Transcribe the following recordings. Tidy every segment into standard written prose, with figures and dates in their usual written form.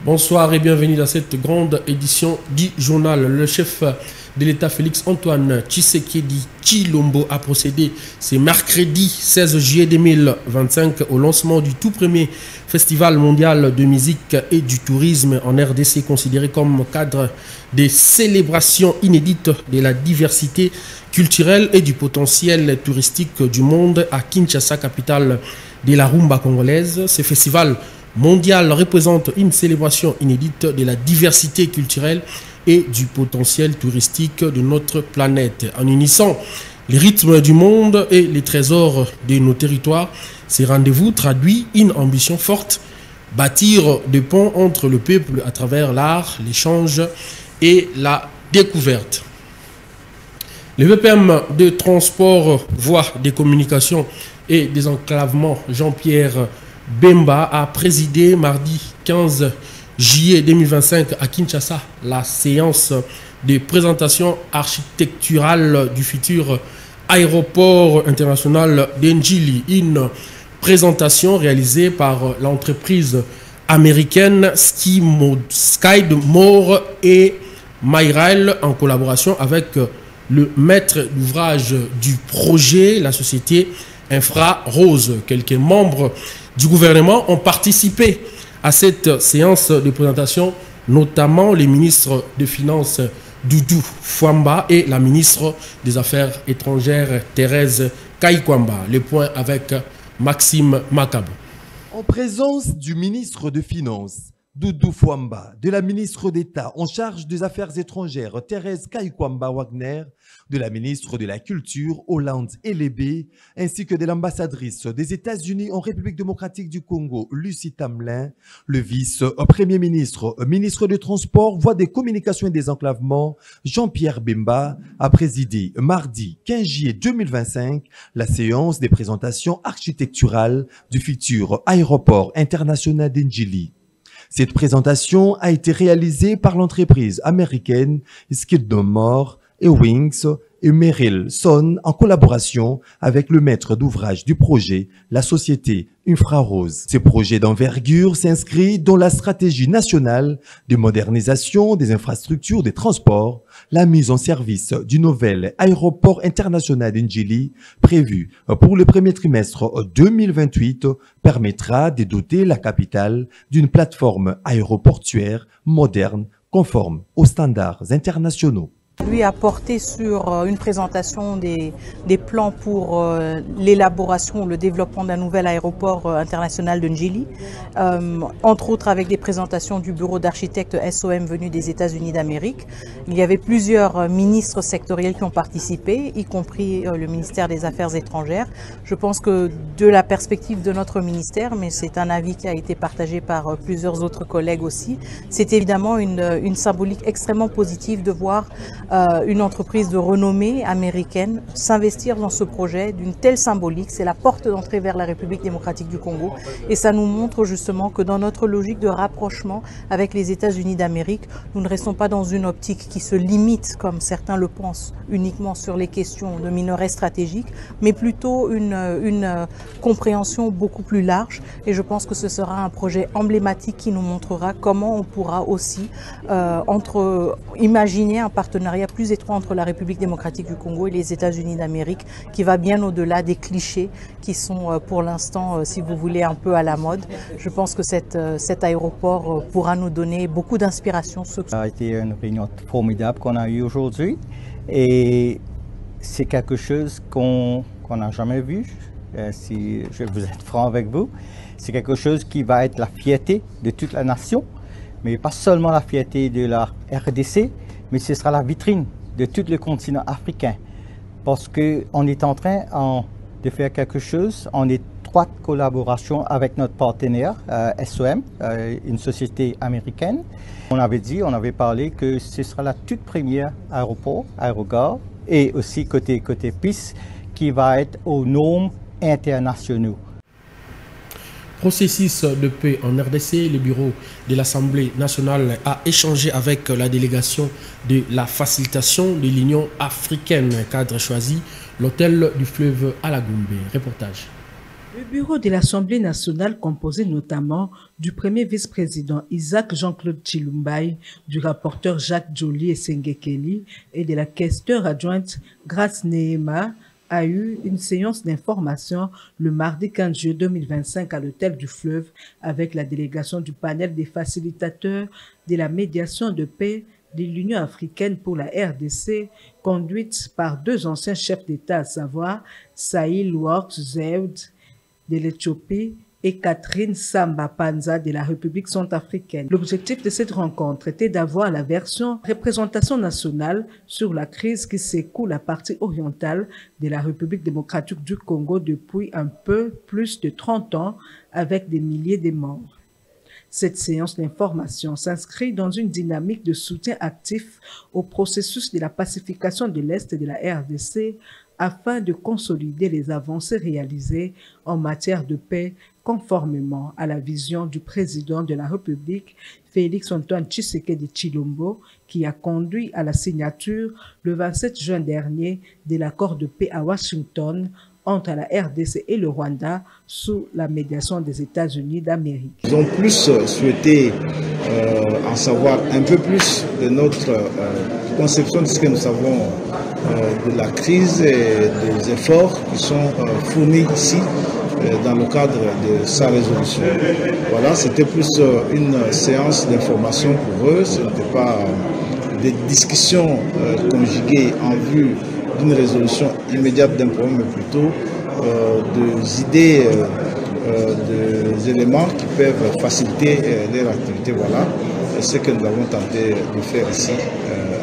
Bonsoir et bienvenue dans cette grande édition du journal. Le chef de l'État Félix-Antoine Tshisekedi Tshilombo a procédé ce mercredi 16 juillet 2025 au lancement du tout premier festival mondial de musique et du tourisme en RDC, considéré comme cadre des célébrations inédites de la diversité culturelle et du potentiel touristique du monde à Kinshasa, capitale de la rumba congolaise. Ce festival mondial représente une célébration inédite de la diversité culturelle et du potentiel touristique de notre planète. En unissant les rythmes du monde et les trésors de nos territoires, ces rendez-vous traduit une ambition forte: bâtir des ponts entre le peuple à travers l'art, l'échange et la découverte. Le VPM de transport, voie des communications et des enclavements, Jean-Pierre Bemba, a présidé mardi 15 juillet 2025 à Kinshasa la séance de présentation architecturale du futur aéroport international d'Ndjili. Une présentation réalisée par l'entreprise américaine Skidmore et Myrail en collaboration avec le maître d'ouvrage du projet, la société Infrarose. Quelques membres du gouvernement ont participé à cette séance de présentation, notamment les ministres des Finances Doudou Fwamba et la ministre des Affaires étrangères Thérèse Kaikwamba. Les points avec Maxime Makabo. En présence du ministre des Finances Doudou Fwamba, de la ministre d'État en charge des Affaires étrangères Thérèse Kaikwamba Wagner, de la ministre de la Culture Hollande Elébé, ainsi que de l'ambassadrice des États-Unis en République démocratique du Congo Lucie Tamelin, le vice-premier ministre, ministre des Transports, voie des communications et des enclavements Jean-Pierre Bemba, a présidé mardi 15 juillet 2025 la séance des présentations architecturales du futur aéroport international d'Ndjili. Cette présentation a été réalisée par l'entreprise américaine Skidmore et Wings et Merrill Son en collaboration avec le maître d'ouvrage du projet, la société Infrarose. Ce projet d'envergure s'inscrit dans la stratégie nationale de modernisation des infrastructures des transports, la mise en service du nouvel aéroport international d'Ndjili, prévu pour le premier trimestre 2028, permettra de doter la capitale d'une plateforme aéroportuaire moderne, conforme aux standards internationaux. Lui a porté sur une présentation des plans pour l'élaboration, le développement d'un nouvel aéroport international de Ndjili, entre autres avec des présentations du bureau d'architectes SOM venu des États-Unis d'Amérique. Il y avait plusieurs ministres sectoriels qui ont participé, y compris le ministère des Affaires étrangères. Je pense que de la perspective de notre ministère, mais c'est un avis qui a été partagé par plusieurs autres collègues aussi, c'est évidemment une symbolique extrêmement positive de voir une entreprise de renommée américaine s'investir dans ce projet d'une telle symbolique. C'est la porte d'entrée vers la République démocratique du Congo et ça nous montre justement que dans notre logique de rapprochement avec les États-Unis d'Amérique, nous ne restons pas dans une optique qui se limite, comme certains le pensent, uniquement sur les questions de minerais stratégiques, mais plutôt une compréhension beaucoup plus large, et je pense que ce sera un projet emblématique qui nous montrera comment on pourra aussi imaginer un partenariat plus étroit entre la République démocratique du Congo et les États-Unis d'Amérique, qui va bien au-delà des clichés qui sont pour l'instant, si vous voulez, un peu à la mode. Je pense que cet aéroport pourra nous donner beaucoup d'inspiration. Ça a été une réunion formidable qu'on a eue aujourd'hui et c'est quelque chose qu'on n'a jamais vu, si je vais vous être franc avec vous. C'est quelque chose qui va être la fierté de toute la nation, mais pas seulement la fierté de la RDC, mais ce sera la vitrine de tout le continent africain, parce qu'on est en train de faire quelque chose en étroite collaboration avec notre partenaire SOM, une société américaine. On avait parlé que ce sera la toute première aérogare, et aussi côté piste, qui va être aux normes internationaux. Processus de paix en RDC, le bureau de l'Assemblée nationale a échangé avec la délégation de la facilitation de l'Union africaine, cadre choisi, l'hôtel du fleuve à la Goumbé. Reportage. Le bureau de l'Assemblée nationale, composé notamment du premier vice-président Isaac Jean-Claude Chilumbaï, du rapporteur Jacques Joly et Sengekeli et de la questeure adjointe Grace Nehema, a eu une séance d'information le mardi 15 juillet 2025 à l'hôtel du Fleuve avec la délégation du panel des facilitateurs de la médiation de paix de l'Union africaine pour la RDC, conduite par deux anciens chefs d'État, à savoir Saïl Works Zewde de l'Éthiopie et Catherine Samba Panza de la République centrafricaine. L'objectif de cette rencontre était d'avoir la version représentation nationale sur la crise qui secoue la partie orientale de la République démocratique du Congo depuis un peu plus de 30 ans avec des milliers de morts. Cette séance d'information s'inscrit dans une dynamique de soutien actif au processus de la pacification de l'Est de la RDC afin de consolider les avancées réalisées en matière de paix conformément à la vision du président de la République, Félix-Antoine Tshisekedi Tshilombo, qui a conduit à la signature le 27 juin dernier de l'accord de paix à Washington entre la RDC et le Rwanda sous la médiation des États-Unis d'Amérique. Ils ont plus souhaité en savoir un peu plus de notre conception de ce que nous savons de la crise et des efforts qui sont fournis ici dans le cadre de sa résolution. Voilà, c'était plus une séance d'information pour eux, ce n'était pas des discussions conjuguées en vue d'une résolution immédiate d'un problème, mais plutôt des idées, des éléments qui peuvent faciliter leur activité. Voilà, c'est ce que nous avons tenté de faire ici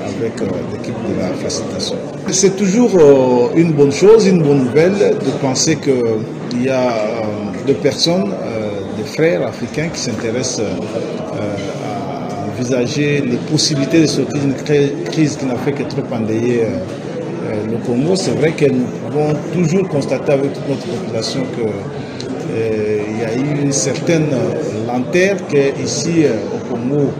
avec l'équipe de la facilitation. C'est toujours une bonne chose, une bonne nouvelle de penser qu'il y a des personnes, des frères africains qui s'intéressent à envisager les possibilités de sortir d'une crise qui n'a fait que trop endeuiller le Congo. C'est vrai que nous pouvons toujours constater avec toute notre population qu'il y a eu une certaine lenteur qu'ici au Congo,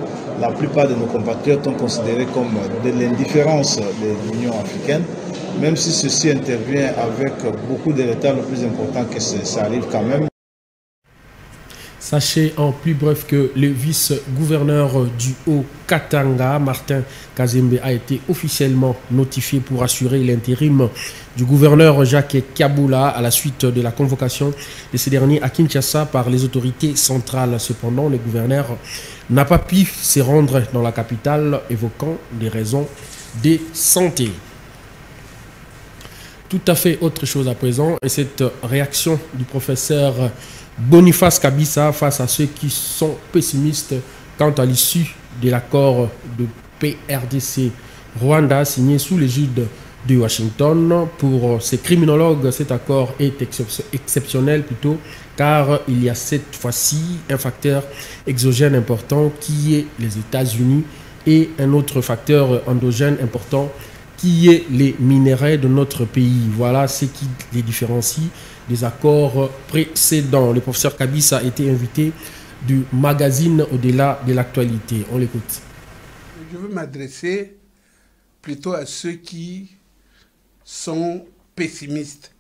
la plupart de nos compatriotes ont considéré comme de l'indifférence de l'Union africaine, même si ceci intervient avec beaucoup de retard, le plus important que ça arrive quand même. Sachez en plus bref que le vice-gouverneur du Haut-Katanga, Martin Kazembe, a été officiellement notifié pour assurer l'intérim du gouverneur Jacques Kabula à la suite de la convocation de ces derniers à Kinshasa par les autorités centrales. Cependant, le gouverneur n'a pas pu se rendre dans la capitale, évoquant des raisons de santé. Tout à fait autre chose à présent, et cette réaction du professeur Boniface Kabissa face à ceux qui sont pessimistes quant à l'issue de l'accord de paix RDC-Rwanda signé sous l'égide de Washington. Pour ces criminologues, cet accord est exceptionnel plutôt, car il y a cette fois-ci un facteur exogène important qui est les États-Unis et un autre facteur endogène important qui est les minéraux de notre pays. Voilà ce qui les différencie des accords précédents. Le professeur Kabissa a été invité du magazine Au-delà de l'actualité. On l'écoute. Je veux m'adresser plutôt à ceux qui sont pessimistes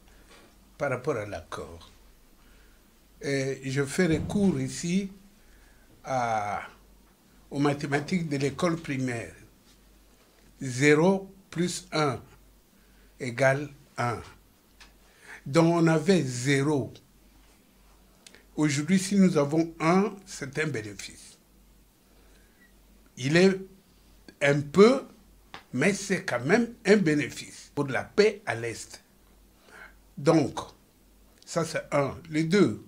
par rapport à l'accord. Je fais recours ici aux mathématiques de l'école primaire. 0 plus 1 égale 1. Donc on avait 0. Aujourd'hui, si nous avons 1, c'est un bénéfice. Il est un peu, mais c'est quand même un bénéfice pour la paix à l'Est. Donc, ça c'est 1. Les 2,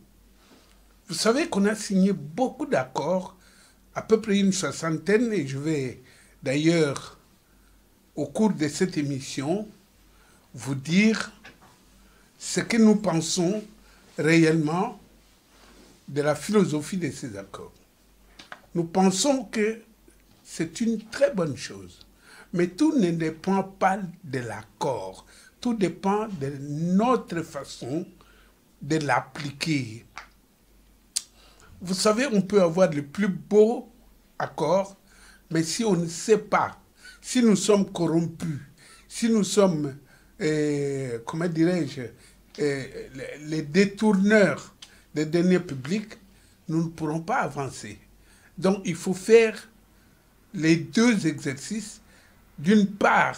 vous savez qu'on a signé beaucoup d'accords, à peu près une soixantaine, et je vais d'ailleurs, au cours de cette émission, vous dire ce que nous pensons réellement de la philosophie de ces accords. Nous pensons que c'est une très bonne chose, mais tout ne dépend pas de l'accord, tout dépend de notre façon de l'appliquer. Vous savez, on peut avoir le plus beau accord, mais si on ne sait pas, si nous sommes corrompus, si nous sommes, comment dirais-je, les détourneurs des deniers publics, nous ne pourrons pas avancer. Donc il faut faire les deux exercices. D'une part,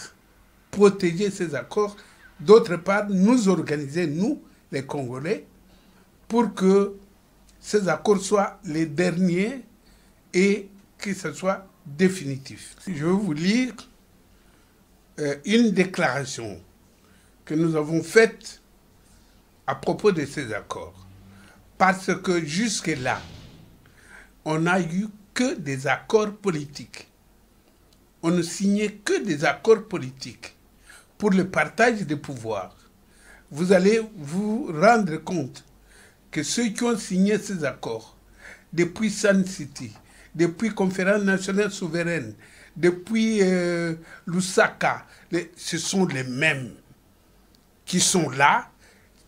protéger ces accords, d'autre part, nous organiser, nous, les Congolais, pour que ces accords soient les derniers et que ce soit définitif. Je vais vous lire une déclaration que nous avons faite à propos de ces accords. Parce que jusque-là, on n'a eu que des accords politiques. On ne signait que des accords politiques pour le partage des pouvoirs. Vous allez vous rendre compte que ceux qui ont signé ces accords, depuis Sun City, depuis Conférence nationale souveraine, depuis Lusaka, ce sont les mêmes qui sont là.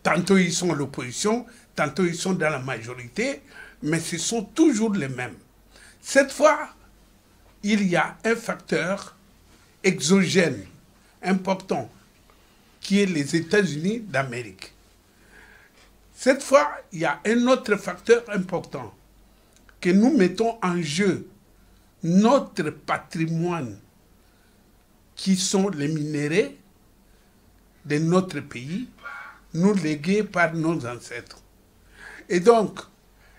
Tantôt ils sont à l'opposition, tantôt ils sont dans la majorité, mais ce sont toujours les mêmes. Cette fois, il y a un facteur exogène important qui est les États-Unis d'Amérique. Cette fois, il y a un autre facteur important que nous mettons en jeu, notre patrimoine, qui sont les minéraux de notre pays, nous légués par nos ancêtres. Et donc,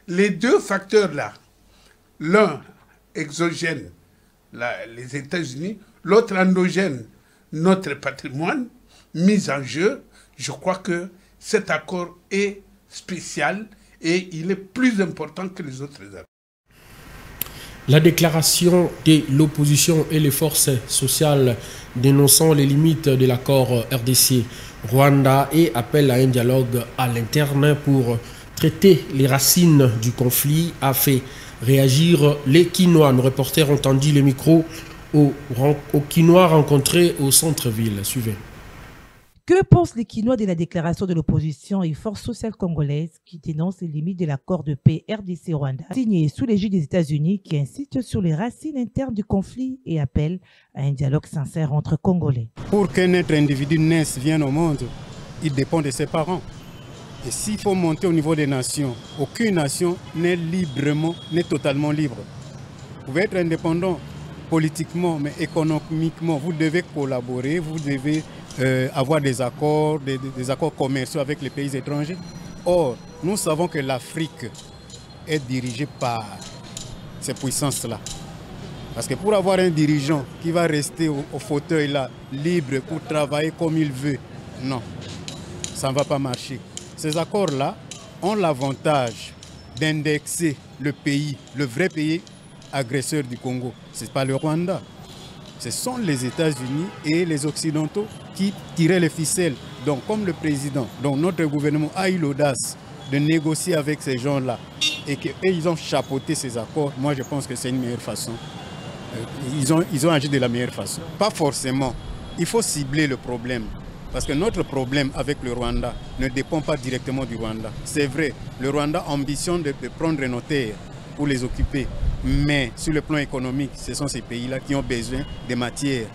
les deux facteurs-là, l'un exogène, les États-Unis, l'autre endogène, notre patrimoine, mis en jeu, je crois que cet accord est spécial et il est plus important que les autres accords. La déclaration de l'opposition et les forces sociales dénonçant les limites de l'accord RDC-Rwanda et appelle à un dialogue à l'interne pour traiter les racines du conflit a fait réagir les Kinois. Nos reporters ont tendu le micro aux Kinois rencontrés au centre-ville. Suivez. Que pensent les Kinois de la déclaration de l'opposition et forces sociales congolaises qui dénoncent les limites de l'accord de paix RDC-Rwanda signé sous l'égide des États-Unis qui insiste sur les racines internes du conflit et appelle à un dialogue sincère entre Congolais? Pour qu'un être individu naisse, vienne au monde, il dépend de ses parents. Et s'il faut monter au niveau des nations, aucune nation n'est totalement libre. Vous pouvez être indépendant politiquement, mais économiquement, vous devez collaborer, vous devez avoir des accords commerciaux avec les pays étrangers. Or, nous savons que l'Afrique est dirigée par ces puissances-là. Parce que pour avoir un dirigeant qui va rester au fauteuil là, libre pour travailler comme il veut, non, ça ne va pas marcher. Ces accords-là ont l'avantage d'indexer le pays, le vrai pays agresseur du Congo. Ce n'est pas le Rwanda. Ce sont les États-Unis et les Occidentaux qui tiraient les ficelles. Donc, comme le président, donc notre gouvernement a eu l'audace de négocier avec ces gens-là et qu'ils ont chapeauté ces accords, moi je pense que c'est une meilleure façon. Ils ont agi de la meilleure façon. Pas forcément. Il faut cibler le problème. Parce que notre problème avec le Rwanda ne dépend pas directement du Rwanda. C'est vrai, le Rwanda ambitionne de prendre nos terres pour les occuper. Mais sur le plan économique, ce sont ces pays-là qui ont besoin des matières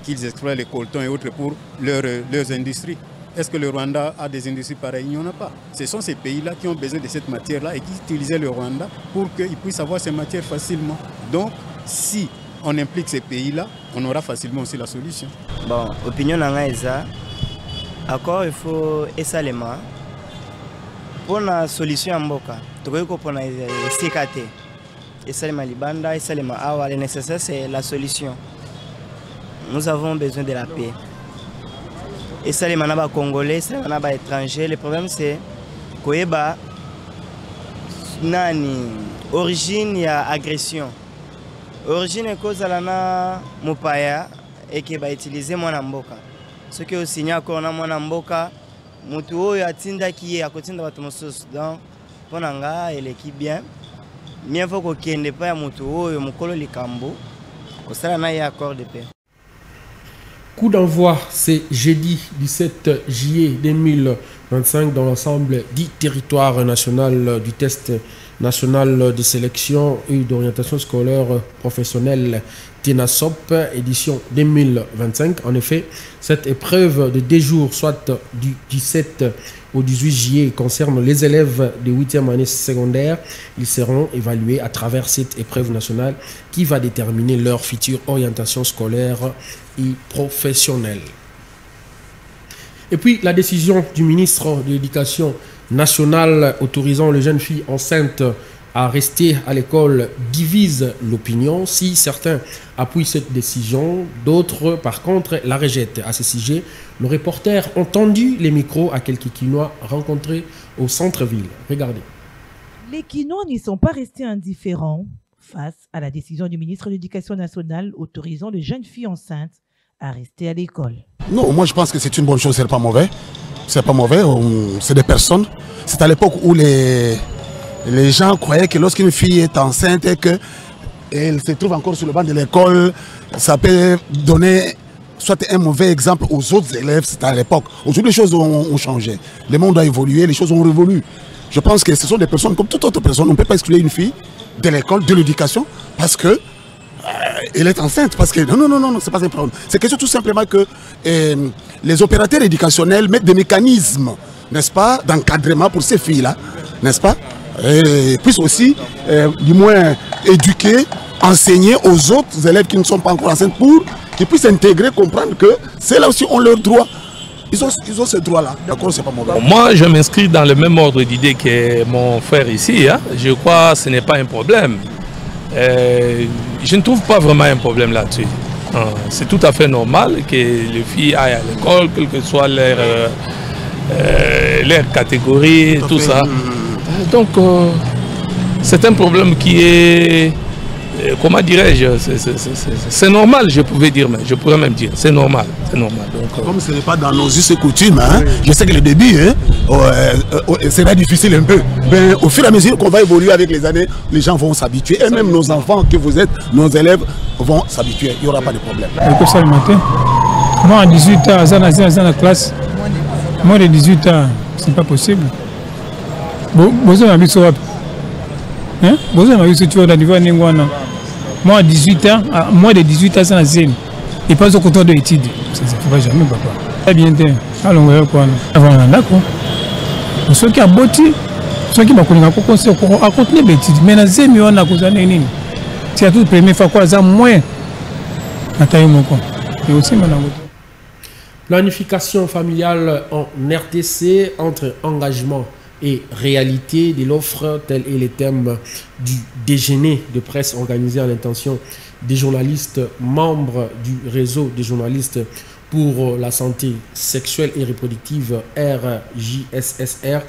qu'ils exploitent, les coltons et autres pour leurs industries. Est-ce que le Rwanda a des industries pareilles? Il n'y en a pas. Ce sont ces pays-là qui ont besoin de cette matière-là et qui utilisaient le Rwanda pour qu'ils puissent avoir ces matières facilement. Donc, si on implique ces pays-là, on aura facilement aussi la solution. Bon, opinion nanga accord il faut esalema pour la solution en mboka. Tokoyeko pour la CKT. Esalema libanda, esalema awa, le nécessaire c'est la solution. Nous avons besoin de la paix. Esalema naba congolais, esalema naba étranger. Le problème c'est koyeba nani origine ya agression. Origine est cause na mopaya et qui va utiliser mon mboka. Ce qui est aussi d'accord na mon mboka, mutu oyo atinda ki ya kotinda bato mosusu. Donc ponanga eleki bien. Mieux vaut ko kende pa ya mutu oyo mukolo likambo ko sala na ya accord de paix. Coup d'envoi, c'est jeudi 17 juillet 2025 dans l'ensemble du territoire national du test national de sélection et d'orientation scolaire professionnelle TENASOP, édition 2025. En effet, cette épreuve de 2 jours, soit du 17 au 18 juillet concerne les élèves de 8e année secondaire. Ils seront évalués à travers cette épreuve nationale qui va déterminer leur future orientation scolaire et professionnelle. Et puis la décision du ministre de l'Éducation nationale autorisant les jeunes filles enceintes à rester à l'école divise l'opinion. Si certains appuient cette décision, d'autres par contre la rejettent. À ce sujet, nos reporters ont tendu les micros à quelques Quinois rencontrés au centre-ville. Regardez. Les Quinois n'y sont pas restés indifférents face à la décision du ministre de l'Éducation nationale autorisant les jeunes filles enceintes à rester à l'école. Non, moi je pense que c'est une bonne chose, c'est pas mauvais. C'est pas mauvais, c'est des personnes. C'est à l'époque où les gens croyaient que lorsqu'une fille est enceinte et qu'elle se trouve encore sur le banc de l'école, ça peut donner soit un mauvais exemple aux autres élèves. C'était à l'époque. Aujourd'hui, les choses ont changé. Le monde a évolué, les choses ont révolu. Je pense que ce sont des personnes comme toute autre personne. On ne peut pas exclure une fille de l'école, de l'éducation, parce que elle est enceinte. Parce que non, c'est pas un problème. C'est question tout simplement que les opérateurs éducationnels mettent des mécanismes, n'est-ce pas, d'encadrement pour ces filles-là, n'est-ce pas? Et puissent aussi, du moins, éduquer, enseigner aux autres élèves qui ne sont pas encore enceintes pour qu'ils puissent intégrer, comprendre que c'est là aussi ont leur droit. Ils ont ce droit-là. D'accord, c'est pas mauvais. Moi, je m'inscris dans le même ordre d'idée que mon frère ici. Hein. Je crois que ce n'est pas un problème. Je ne trouve pas vraiment un problème là-dessus. C'est tout à fait normal que les filles aillent à l'école, quelle que soit leur catégorie, tout ça. Donc, c'est un problème qui est, comment dirais-je, c'est normal, je pourrais même dire, c'est normal. Donc, comme ce n'est pas dans nos us et coutumes, hein, je sais que le début sera difficile un peu. Mais au fur et à mesure qu'on va évoluer avec les années, les gens vont s'habituer. Et même nos enfants que vous êtes, nos élèves vont s'habituer. Il n'y aura pas de problème. Ça le matin. Moi, à 18 ans, dans la classe, moi, de 18 ans, ce n'est pas possible. Moi, à 18 ans, moins de 18 ans, c'est la scène. Et pas au contour de l'étude. Ça ne va jamais, papa. Très bien, allons voir quoi. Avant, d'accord. Ceux qui ont bâti, ceux qui ont connu, à continuer l'étude. Mais dans ces millions, on a causé un ennemi. C'est la toute première fois qu'on a moins. Et aussi, planification familiale en RDC entre engagement et réalité de l'offre, tel est le thème du déjeuner de presse organisé à l'intention des journalistes membres du réseau des journalistes pour la santé sexuelle et reproductive RJSSR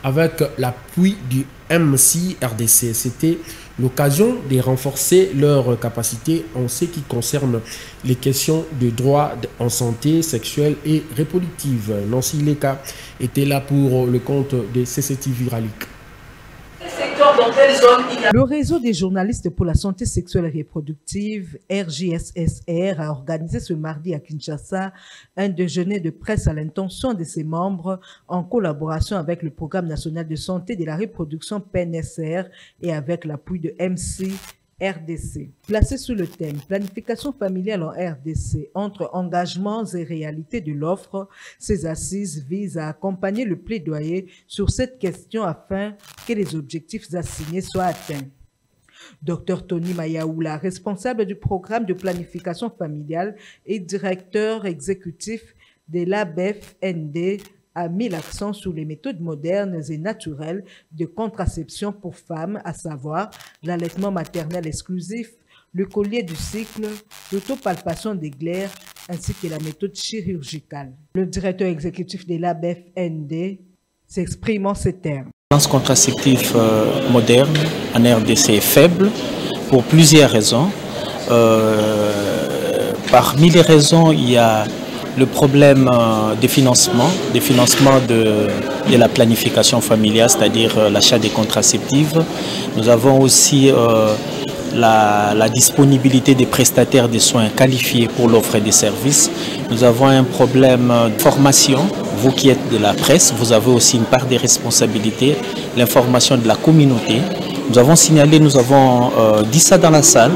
avec l'appui du MC RDC. C'était l'occasion de renforcer leurs capacités en ce qui concerne les questions de droits en santé sexuelle et reproductive. Nancy Leka était là pour le compte de CCTV Ralik. Le réseau des journalistes pour la santé sexuelle et reproductive, RJSSR, a organisé ce mardi à Kinshasa un déjeuner de presse à l'intention de ses membres en collaboration avec le Programme national de santé de la reproduction PNSR et avec l'appui de MC RDC. Placé sous le thème « Planification familiale en RDC entre engagements et réalités de l'offre », ces assises visent à accompagner le plaidoyer sur cette question afin que les objectifs assignés soient atteints. Dr Tony Mayaoula, responsable du programme de planification familiale et directeur exécutif de l'ABEF-ND, a mis l'accent sur les méthodes modernes et naturelles de contraception pour femmes, à savoir l'allaitement maternel exclusif, le collier du cycle, l'autopalpation des glaires, ainsi que la méthode chirurgicale. Le directeur exécutif de l'ABEF-ND s'exprime en ces termes. La violence contraceptive moderne en RDC est faible pour plusieurs raisons. Parmi les raisons, il y a le problème des financements de la planification familiale, c'est-à-dire l'achat des contraceptives. Nous avons aussi la disponibilité des prestataires de soins qualifiés pour l'offre des services. Nous avons un problème de formation. Vous qui êtes de la presse, vous avez aussi une part des responsabilités, l'information de la communauté. Nous avons signalé, nous avons dit ça dans la salle,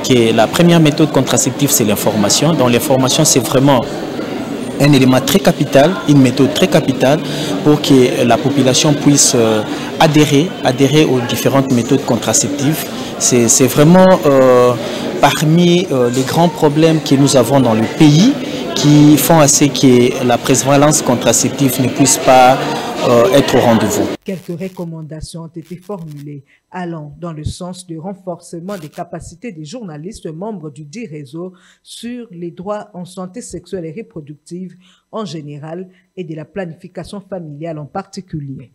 que la première méthode contraceptive, c'est l'information. Dans l'information, c'est vraiment un élément très capital, une méthode très capitale pour que la population puisse adhérer aux différentes méthodes contraceptives. C'est vraiment parmi les grands problèmes que nous avons dans le pays qui font à ce que la prévalence contraceptive ne puisse pas être au rendez-vous. Quelques recommandations ont été formulées allant dans le sens du renforcement des capacités des journalistes membres du dit réseau sur les droits en santé sexuelle et reproductive en général et de la planification familiale en particulier.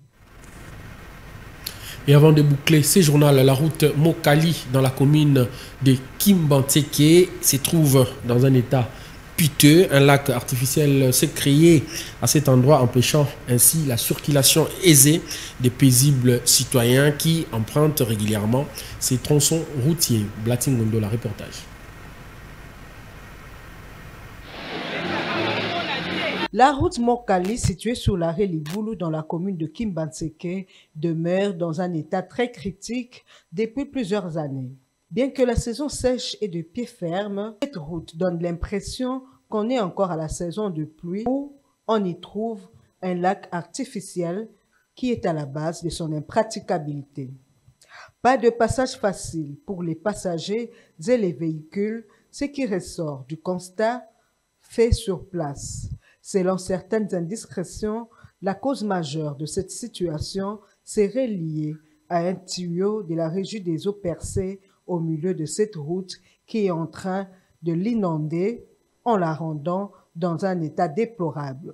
Et avant de boucler ce journal, la route Mokali dans la commune de Kimbanteke se trouve dans un état piteux. Un lac artificiel s'est créé à cet endroit, empêchant ainsi la circulation aisée des paisibles citoyens qui empruntent régulièrement ces tronçons routiers. Blatingondo, la reportage. La route Mokali, située sur l'arrêt Liboulou dans la commune de Kimbanteke, demeure dans un état très critique depuis plusieurs années. Bien que la saison sèche et de pied ferme, cette route donne l'impression qu'on est encore à la saison de pluie où on y trouve un lac artificiel qui est à la base de son impraticabilité. Pas de passage facile pour les passagers et les véhicules, ce qui ressort du constat fait sur place. Selon certaines indiscrétions, la cause majeure de cette situation serait liée à un tuyau de la régie des eaux percées au milieu de cette route qui est en train de l'inonder en la rendant dans un état déplorable.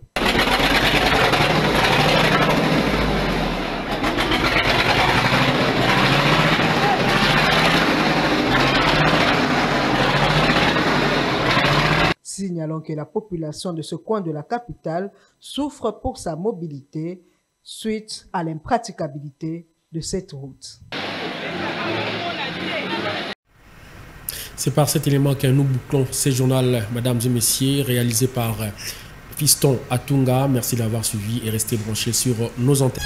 Signalons que la population de ce coin de la capitale souffre pour sa mobilité suite à l'impraticabilité de cette route. C'est par cet élément que nous bouclons ce journal, mesdames et messieurs, réalisé par Fiston Atunga. Merci d'avoir suivi et resté branché sur nos antennes.